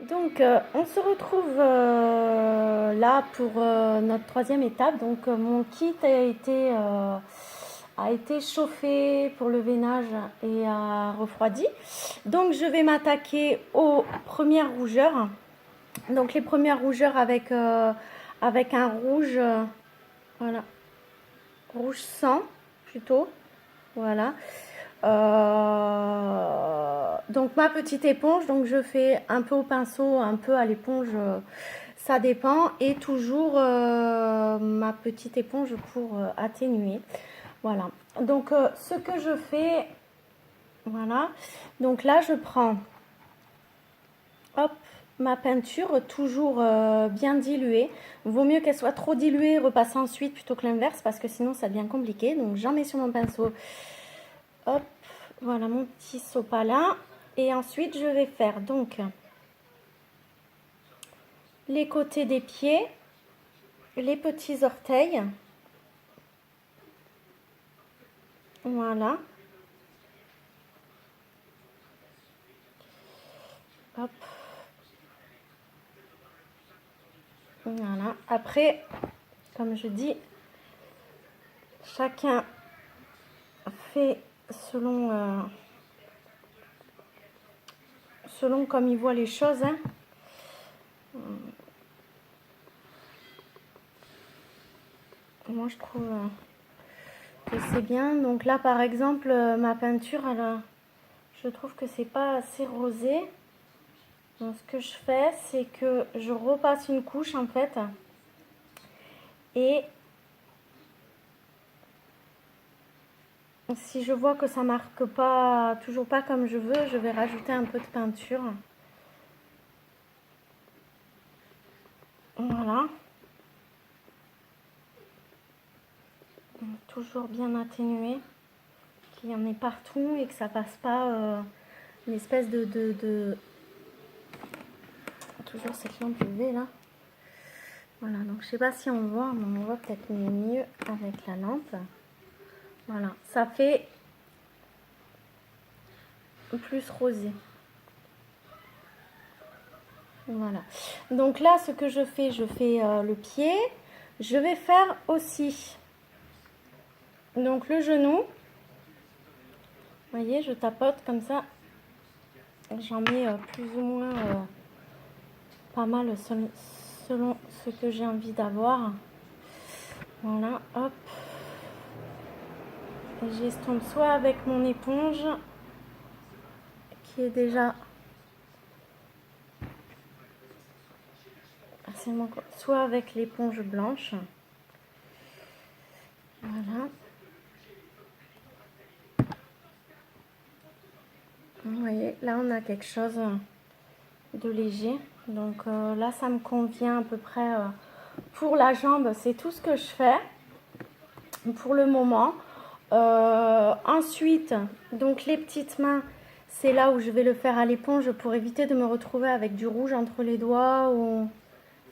Donc, on se retrouve là pour notre troisième étape. Donc, mon kit a été chauffé pour le veinage et a refroidi. Donc, je vais m'attaquer aux premières rougeurs. Donc, les premières rougeurs avec un rouge, voilà, rouge sang plutôt. Voilà. Donc ma petite éponge, donc je fais un peu au pinceau, un peu à l'éponge, ça dépend, et toujours ma petite éponge pour atténuer. Voilà. Donc ce que je fais, voilà. Donc là je prends, hop, ma peinture toujours bien diluée. Vaut mieux qu'elle soit trop diluée et repasser ensuite plutôt que l'inverse parce que sinon ça devient compliqué. Donc j'en mets sur mon pinceau. Hop, voilà mon petit sopalin. Et ensuite, je vais faire donc les côtés des pieds, les petits orteils. Voilà. Hop. Voilà. Après, comme je dis, chacun fait selon comme il voit les choses, hein. Moi, je trouve que c'est bien. Donc là, par exemple, ma peinture, je trouve que c'est pas assez rosé. Donc, ce que je fais, c'est que je repasse une couche, en fait. Et si je vois que ça marque pas, toujours pas comme je veux, je vais rajouter un peu de peinture. Voilà. Toujours bien atténué, qu'il y en ait partout et que ça passe pas une espèce de... Toujours cette lampe UV là. Voilà, donc je sais pas si on voit, mais on voit peut-être mieux avec la lampe. Voilà, ça fait plus rosé. Voilà. Donc là, ce que je fais le pied. Je vais faire aussi donc le genou. Vous voyez, je tapote comme ça. J'en mets plus ou moins pas mal selon ce que j'ai envie d'avoir. Voilà, hop. Et j'estompe soit avec mon éponge qui est déjà soit avec l'éponge blanche. Voilà. Vous voyez, là on a quelque chose de léger. Donc là ça me convient à peu près pour la jambe. C'est tout ce que je fais pour le moment. Ensuite, donc les petites mains, c'est là où je vais le faire à l'éponge pour éviter de me retrouver avec du rouge entre les doigts ou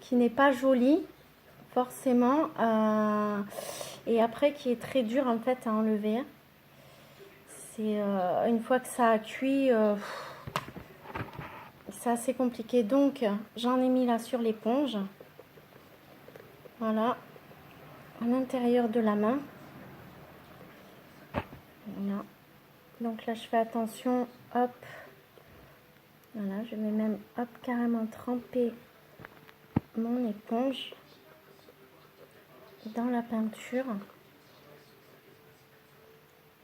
qui n'est pas joli forcément et après qui est très dur en fait à enlever. C'est une fois que ça a cuit, c'est assez compliqué. Donc j'en ai mis là sur l'éponge. Voilà, à l'intérieur de la main. Voilà. Donc là je fais attention, hop. Voilà, je vais même hop carrément tremper mon éponge dans la peinture.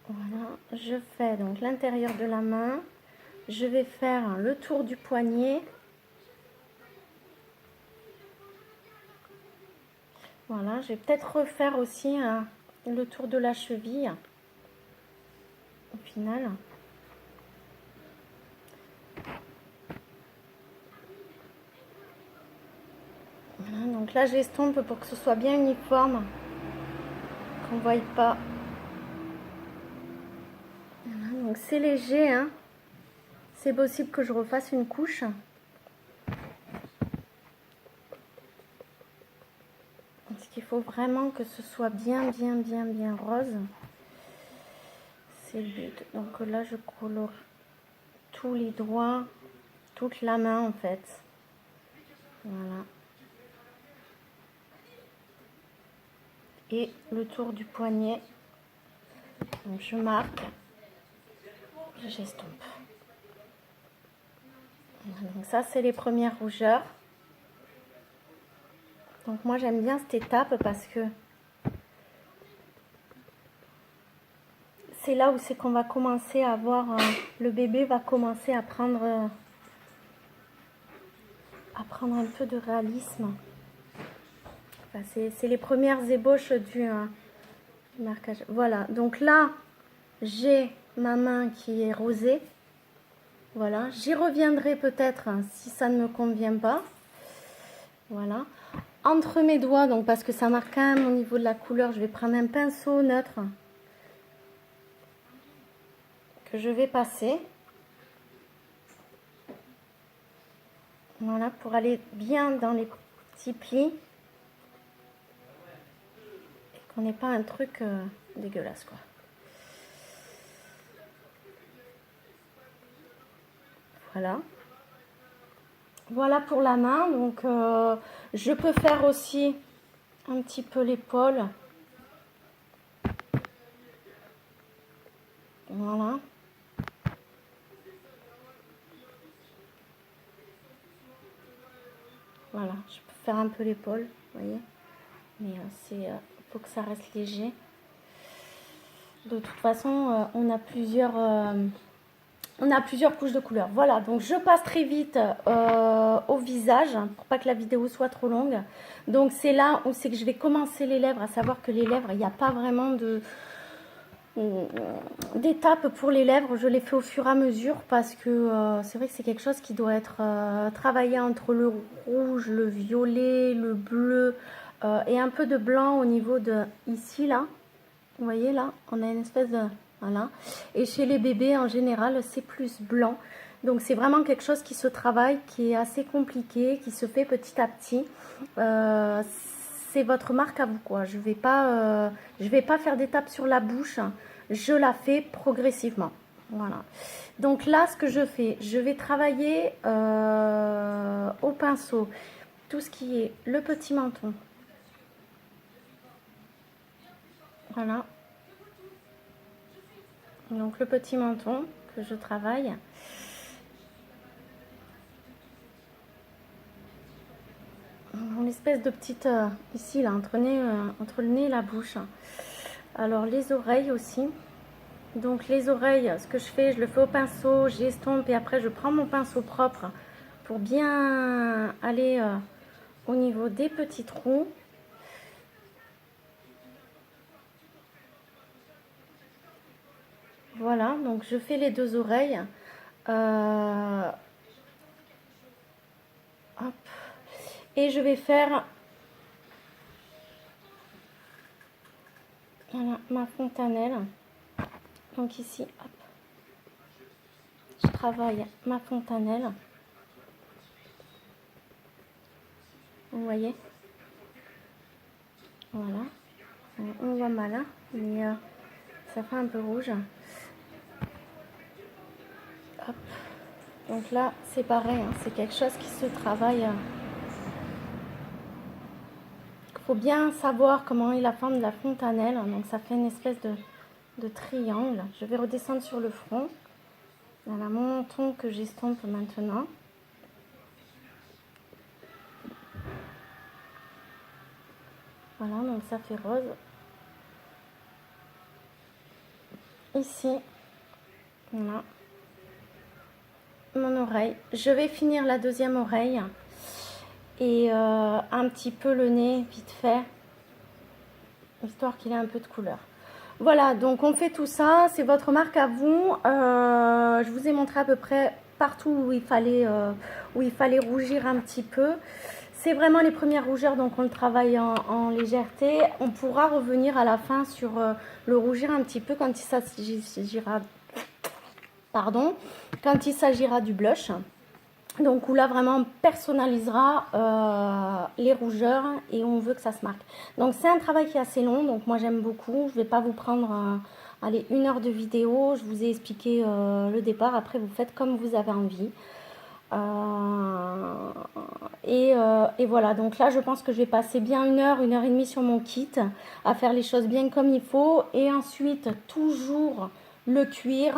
Voilà, je fais donc l'intérieur de la main. Je vais faire le tour du poignet. Voilà, je vais peut-être refaire aussi le tour de la cheville au final. Voilà, donc là j'estompe pour que ce soit bien uniforme, qu'on ne voie pas. Voilà, donc c'est léger, hein. C'est possible que je refasse une couche. Parce qu'il faut vraiment que ce soit bien rose. C'est le but. Donc là je colore tous les doigts, toute la main en fait. Voilà. Et le tour du poignet. Donc je marque, j'estompe. Donc ça c'est les premières rougeurs. Donc moi j'aime bien cette étape parce que c'est là où c'est qu'on va commencer à voir, le bébé va commencer à prendre un peu de réalisme. Enfin, c'est les premières ébauches du marquage. Voilà, donc là j'ai ma main qui est rosée. Voilà, j'y reviendrai peut-être si ça ne me convient pas. Voilà, entre mes doigts, donc parce que ça marque quand même au niveau de la couleur, je vais prendre un pinceau neutre que je vais passer. Voilà, pour aller bien dans les petits plis et qu'on n'ait pas un truc dégueulasse, quoi. Voilà. Voilà pour la main. Donc, je peux faire aussi un petit peu l'épaule. Voilà. Voilà, je peux faire un peu l'épaule, vous voyez. Mais c'est faut que ça reste léger. De toute façon, on a plusieurs couches de couleurs. Voilà, donc je passe très vite au visage pour pas que la vidéo soit trop longue. Donc c'est là où c'est que je vais commencer les lèvres, à savoir que les lèvres, il n'y a pas vraiment d'étape pour les lèvres. Je les fais au fur et à mesure parce que c'est vrai que c'est quelque chose qui doit être travaillé entre le rouge, le violet, le bleu et un peu de blanc au niveau de ici là. Vous voyez là, on a une espèce de... Voilà. Et chez les bébés, en général, c'est plus blanc. Donc, c'est vraiment quelque chose qui se travaille, qui est assez compliqué, qui se fait petit à petit. C'est votre marque à vous, quoi. Je vais pas faire d'étape sur la bouche. Je la fais progressivement. Voilà. Donc là, ce que je fais, je vais travailler au pinceau tout ce qui est le petit menton. Voilà. Donc le petit menton que je travaille. Une espèce de petite ici là entre le nez et la bouche. Alors les oreilles aussi. Donc les oreilles, ce que je fais, je le fais au pinceau, j'estompe et après je prends mon pinceau propre pour bien aller au niveau des petits trous. Voilà, donc je fais les deux oreilles. Hop. Et je vais faire voilà, ma fontanelle. Donc ici, hop, je travaille ma fontanelle. Vous voyez? Voilà. On voit mal, hein, mais ça fait un peu rouge. Hop. Donc là, c'est pareil, hein, c'est quelque chose qui se travaille. Il faut bien savoir comment est la forme de la fontanelle. Donc ça fait une espèce de triangle. Je vais redescendre sur le front. Voilà mon menton que j'estompe maintenant. Voilà, donc ça fait rose. Ici, voilà, mon oreille. Je vais finir la deuxième oreille. Et un petit peu le nez, vite fait. Histoire qu'il ait un peu de couleur. Voilà, donc on fait tout ça. C'est votre marque à vous. Je vous ai montré à peu près partout où il fallait rougir un petit peu. C'est vraiment les premières rougeurs, donc on le travaille en légèreté. On pourra revenir à la fin sur le rougir un petit peu quand il s'agira, quand il s'agira du blush. Donc où là vraiment on personnalisera les rougeurs et on veut que ça se marque. Donc c'est un travail qui est assez long, donc moi j'aime beaucoup. Je ne vais pas vous prendre allez, 1 heure de vidéo. Je vous ai expliqué le départ. Après vous faites comme vous avez envie. Et voilà, donc là je pense que je vais passer bien une heure et demie sur mon kit à faire les choses bien comme il faut. Et ensuite toujours le cuire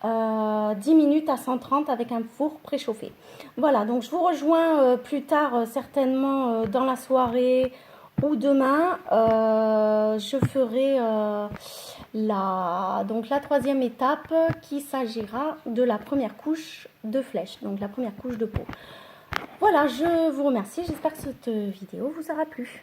10 minutes à 130 avec un four préchauffé. Voilà, donc je vous rejoins plus tard certainement dans la soirée ou demain. Je ferai donc la troisième étape qui s'agira de la première couche de flèche, donc la première couche de peau. Voilà, je vous remercie. J'espère que cette vidéo vous aura plu.